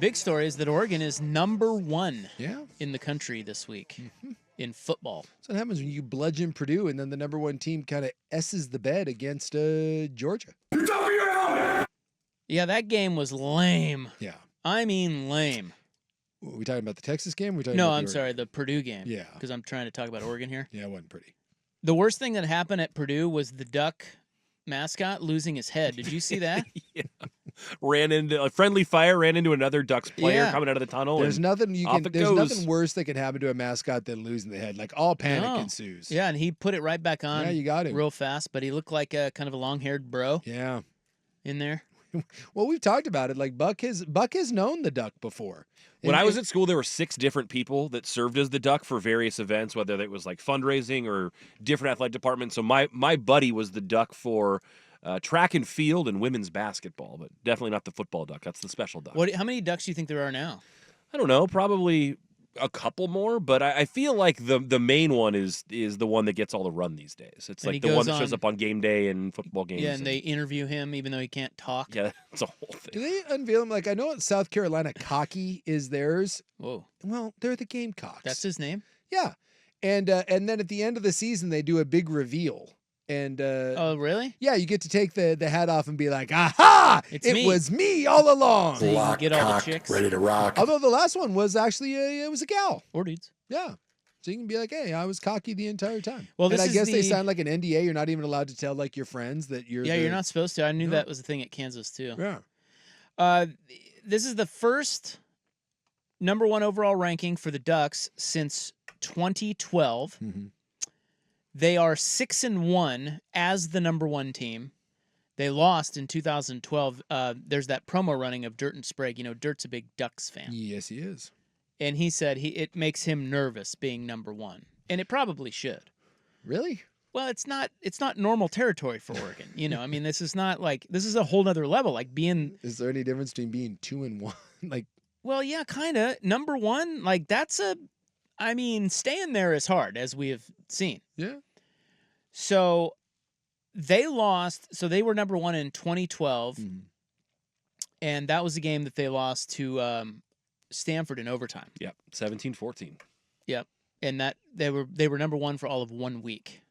big story is that Oregon is #1 in the country this week in football. That's what happens when you bludgeon Purdue and then the #1 team kind of S's the bed against Georgia. Yeah, that game was lame. Yeah. I mean lame. Are we talking about the Texas game? I'm sorry, the Purdue game. Yeah. Because I'm trying to talk about Oregon here. Yeah, it wasn't pretty. The worst thing that happened at Purdue was the Duck mascot losing his head. Did you see that? Yeah. Ran into a friendly fire, ran into another Ducks player coming out of the tunnel. There's nothing there's nothing worse that can happen to a mascot than losing the head. Like all panic ensues. Yeah, and he put it right back on. Yeah, you got him real fast, but he looked like a kind of a long-haired bro. Yeah. In there. Well, we've talked about it. Like Buck has known the Duck before. When I was at school, there were 6 different people that served as the Duck for various events, whether it was like fundraising or different athletic departments. So my buddy was the Duck for track and field and women's basketball, but definitely not the football Duck. That's the special Duck. How many Ducks do you think there are now? I don't know. Probably a couple more, but I feel like the main one is the one that gets all the run these days. It's like the one that shows up on game day and football games. Yeah, and they interview him even though he can't talk. Yeah, it's a whole thing. Do they unveil him? Like I know at South Carolina, Cocky is theirs. Whoa. Well, they're the Gamecocks. That's his name? Yeah. And then at the end of the season, they do a big reveal. And oh, really? Yeah, you get to take the hat off and be like, aha! It was me all along. So you can get all the chicks. Ready to rock. Although the last one was actually it was a gal. Or dudes. Yeah. So you can be like, hey, I was cocky the entire time. Well, and I guess they the... signed like an NDA. You're not even allowed to tell like your friends that you're. Yeah, you're not supposed to. I knew that was a thing at Kansas too. Yeah. This is the first #1 overall ranking for the Ducks since 2012. Mm-hmm. They are 6-1 as the #1 team. They lost in 2012. There's that promo running of Dirt and Sprague. You know, Dirt's a big Ducks fan. Yes, he is. And he said it makes him nervous being #1, and it probably should. Really? Well, it's not normal territory for Oregon. You know, I mean, this is a whole nother level. Like being. Is there any difference between being 2-1? Like. Well, yeah, kind of. #1, like staying there is hard, as we have seen. Yeah. So they lost. So they were #1 in 2012, and that was the game that they lost to Stanford in overtime. Yep, 17-14. Yep, and that they were #1 for all of 1 week.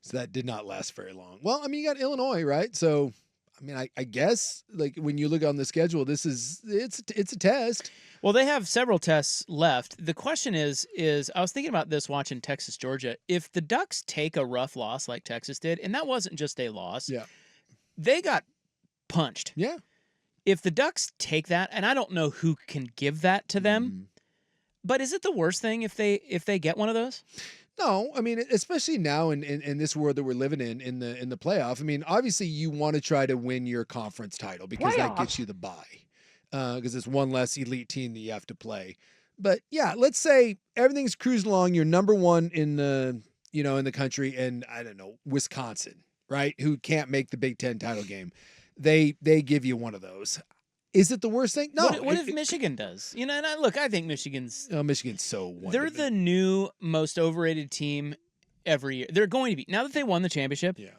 So that did not last very long. Well, I mean, you got Illinois, right? So, I mean, I guess like when you look on the schedule, it's a test. Well, they have several tests left. The question is I was thinking about this watching Texas, Georgia. If the Ducks take a rough loss like Texas did, and that wasn't just a loss, they got punched. Yeah. If the Ducks take that, and I don't know who can give that to them, but is it the worst thing if they get one of those? No, I mean, especially now in this world that we're living in the playoff. I mean, obviously you want to try to win your conference title because that gets you the bye. Because it's one less elite team that you have to play. But yeah, let's say everything's cruising along. You're #1 in the country, and I don't know, Wisconsin, right? Who can't make the Big Ten title game. They give you one of those. Is it the worst thing? No. What if Michigan does? You know, and I think Michigan's so wonderful. They're the new most overrated team every year. They're going to be now that they won the championship. Yeah.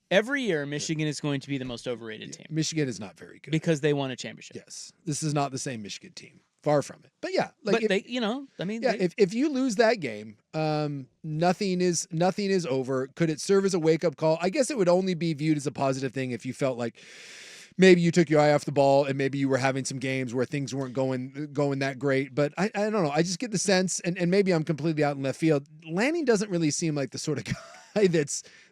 Every year, Michigan is going to be the most overrated team. Michigan is not very good because they won a championship. Yes, this is not the same Michigan team. Far from it. But yeah, if you lose that game, nothing is over. Could it serve as a wake up call? I guess it would only be viewed as a positive thing if you felt like maybe you took your eye off the ball and maybe you were having some games where things weren't going that great. But I don't know. I just get the sense, and maybe I'm completely out in left field. Lanning doesn't really seem like the sort of guy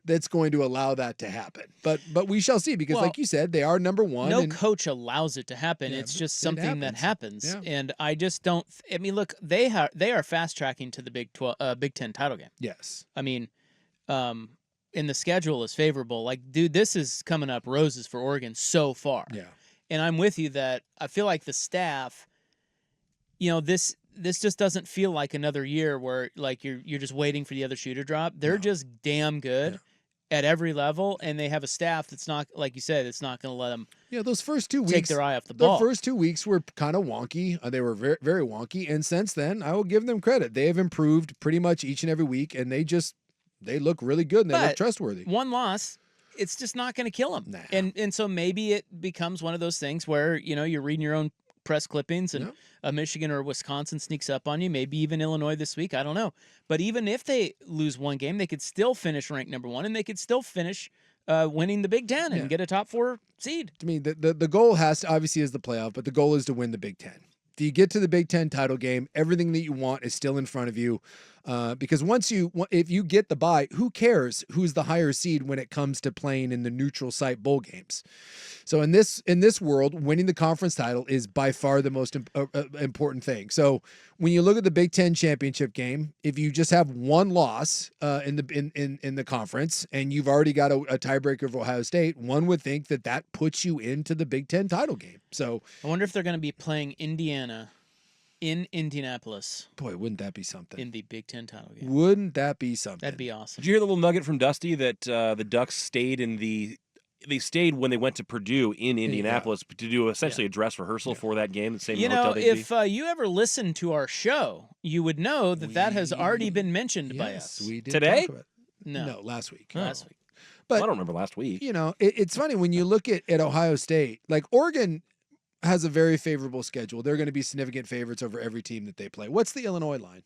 that's going to allow that to happen. But we shall see because, like you said, they are #1. No coach allows it to happen. It's just something that happens. Yeah. And I just don't. I mean, look, they are fast tracking to the Big Ten title game. Yes. I mean, and the schedule is favorable. Like, dude, this is coming up roses for Oregon so far. Yeah. And I'm with you that I feel like the staff, this just doesn't feel like another year where like you're just waiting for the other shoe to drop. They're just damn good at every level, and they have a staff that's not, like you said, it's not going to let them. Yeah, those first 2 weeks take their eye off the ball. The first 2 weeks were kind of wonky. They were very, very wonky, and since then, I will give them credit. They have improved pretty much each and every week, and they look really good and they look trustworthy. One loss, it's just not going to kill them. Nah. And so maybe it becomes one of those things where you're reading your own press clippings and Yep. a Michigan or Wisconsin sneaks up on you, maybe even Illinois this week. I don't know. But even if they lose one game, they could still finish ranked number 1, and they could still finish winning the Big Ten and Yeah. get a top 4 seed. I mean, the goal has to obviously is the playoff, but the goal is to win the Big Ten. If you get to the Big Ten title game, everything that you want is still in front of you. Because if you get the bye, who cares who's the higher seed when it comes to playing in the neutral site bowl games? So in this world, winning the conference title is by far the most important thing. So when you look at the Big Ten championship game, if you just have one loss in the conference and you've already got a tiebreaker of Ohio State, one would think that puts you into the Big Ten title game. So I wonder if they're going to be playing Indiana in Indianapolis boy, wouldn't that be something? in the Big Ten title game. Wouldn't that be something? That'd be awesome. Did you hear the little nugget from Dusty that the Ducks stayed they stayed when they went to Purdue in Indianapolis to do essentially a dress rehearsal for that game, the same hotel they'd if you ever listen to our show, you would know that has already been mentioned by us. We did Today? talk about it. No, last week. Last week. But I don't remember last week. you know, it's funny when you look at Ohio State, like Oregon has a very favorable schedule. They're going to be significant favorites over every team that they play. What's the Illinois line?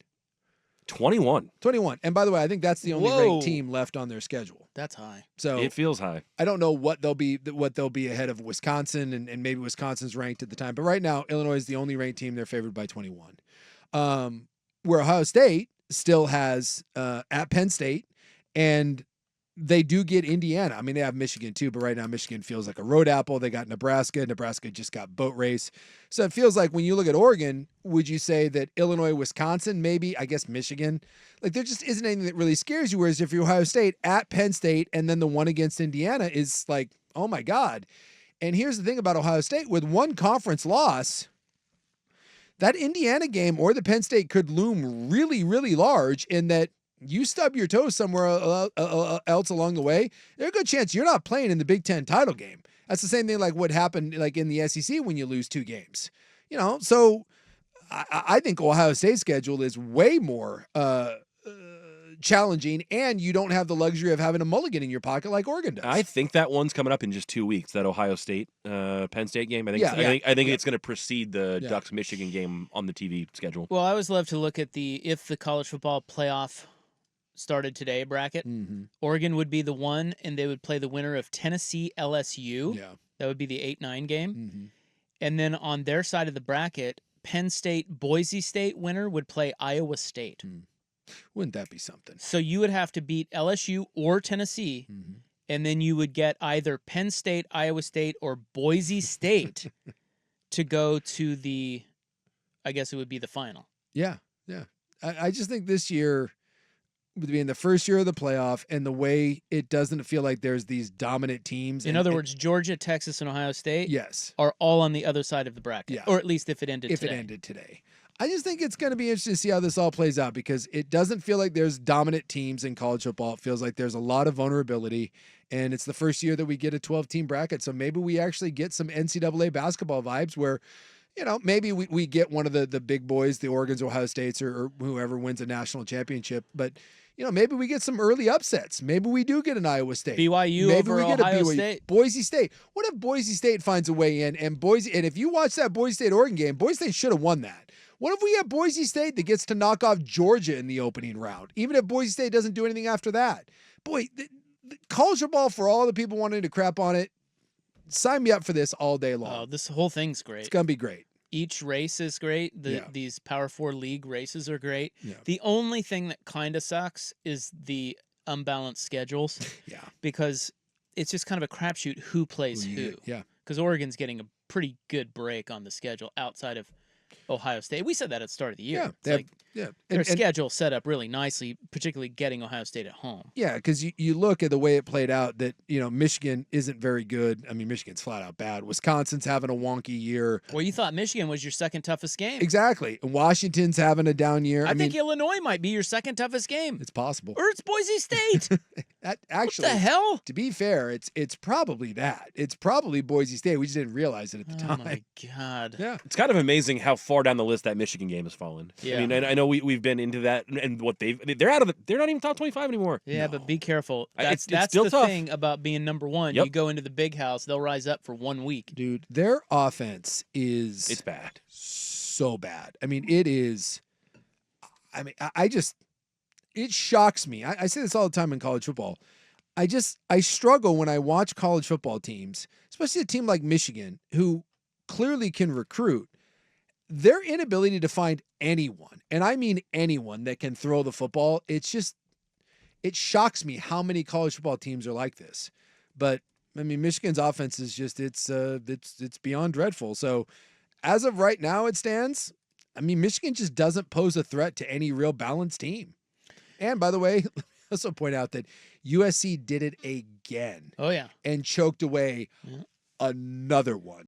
21. 21. And by the way, I think that's the only Whoa. ranked team left on their schedule. That's high. So It feels high. I don't know what they'll be ahead of Wisconsin, and maybe Wisconsin's ranked at the time. But right now, Illinois is the only ranked team. They're favored by 21. Where Ohio State still has at Penn State, and they do get Indiana. I mean, they have Michigan too, but right now Michigan feels like a road apple. They got Nebraska. Nebraska just got boat race. So it feels like when you look at Oregon, would you say that Illinois, Wisconsin, maybe, I guess Michigan, like there just isn't anything that really scares you. Whereas if you're Ohio State at Penn State and then the one against Indiana is like, oh my God. And here's the thing about Ohio State, with one conference loss, that Indiana game or the Penn State could loom really, really large in that you stub your toe somewhere else along the way, there's a good chance you're not playing in the Big Ten title game. That's the same thing like what happened like in the SEC when you lose 2 games. You know, so I think Ohio State's schedule is way more challenging, and you don't have the luxury of having a mulligan in your pocket like Oregon does. I think that one's coming up in just 2 weeks, that Ohio State Penn State game. I think it's going to precede the Ducks Michigan game on the TV schedule. Well, I always love to look at if the college football playoff started today bracket. Mm-hmm. Oregon would be the one, and they would play the winner of Tennessee LSU. Yeah. That would be the 8-9 game. Mm-hmm. And then on their side of the bracket, Penn State Boise State winner would play Iowa State. Wouldn't that be something? So you would have to beat LSU or Tennessee, and then you would get either Penn State, Iowa State, or Boise State to go to the, I guess it would be the final. Yeah. I just think this year, being the first year of the playoff and the way it doesn't feel like there's these dominant teams. In other words, Georgia, Texas, and Ohio State yes, are all on the other side of the bracket. Yeah. Or at least if it ended today. If it ended today. I just think it's going to be interesting to see how this all plays out, because it doesn't feel like there's dominant teams in college football. It feels like there's a lot of vulnerability, and it's the first year that we get a 12-team bracket. So maybe we actually get some NCAA basketball vibes where, you know, maybe we get one of the big boys, the Oregons, Ohio States, or whoever wins a national championship. But, you know, maybe we get some early upsets. Maybe we do get an Iowa State. BYU maybe over we get Ohio a BYU. State. Boise State. What if Boise State finds a way in, and if you watch that Boise State-Oregon game, Boise State should have won that. What if we have Boise State that gets to knock off Georgia in the opening round, even if Boise State doesn't do anything after that? Boy, the college football, for all the people wanting to crap on it, sign me up for this all day long. Oh, this whole thing's great. It's going to be great. Each race is great. These Power 4 league races are great. Yeah. The only thing that kind of sucks is the unbalanced schedules. Yeah. Because it's just kind of a crapshoot who plays who. Yeah. Because Oregon's getting a pretty good break on the schedule outside of Ohio State. We said that at the start of the year. Yeah. Their schedule set up really nicely, particularly getting Ohio State at home. Yeah, because you look at the way it played out, that, you know, Michigan isn't very good. I mean, Michigan's flat out bad. Wisconsin's having a wonky year. Well, you thought Michigan was your second toughest game. Exactly. Washington's having a down year. I think Illinois might be your second toughest game. It's possible. Or it's Boise State. actually, what the hell? to be fair, it's probably that. It's probably Boise State. We just didn't realize it at the time. Oh my god. Yeah. It's kind of amazing how far down the list that Michigan game has fallen. Yeah. I mean, I know we've been into that, and what they're out of they're not even top 25 anymore. Yeah, No. but be careful. It's That's still the tough. thing about being number one. Yep. You go into the big house, they'll rise up for 1 week. Dude, their offense is It's bad. so bad. I mean, it is. I mean, I just, it shocks me. I say this all the time in college football. I struggle when I watch college football teams, especially a team like Michigan, who clearly can recruit. Their inability to find anyone, and I mean anyone that can throw the football, it shocks me how many college football teams are like this. But I mean, Michigan's offense is just it's beyond dreadful. So as of right now, it stands. I mean, Michigan just doesn't pose a threat to any real balanced team. And by the way, let me also point out that USC did it again Oh yeah. and choked away another one.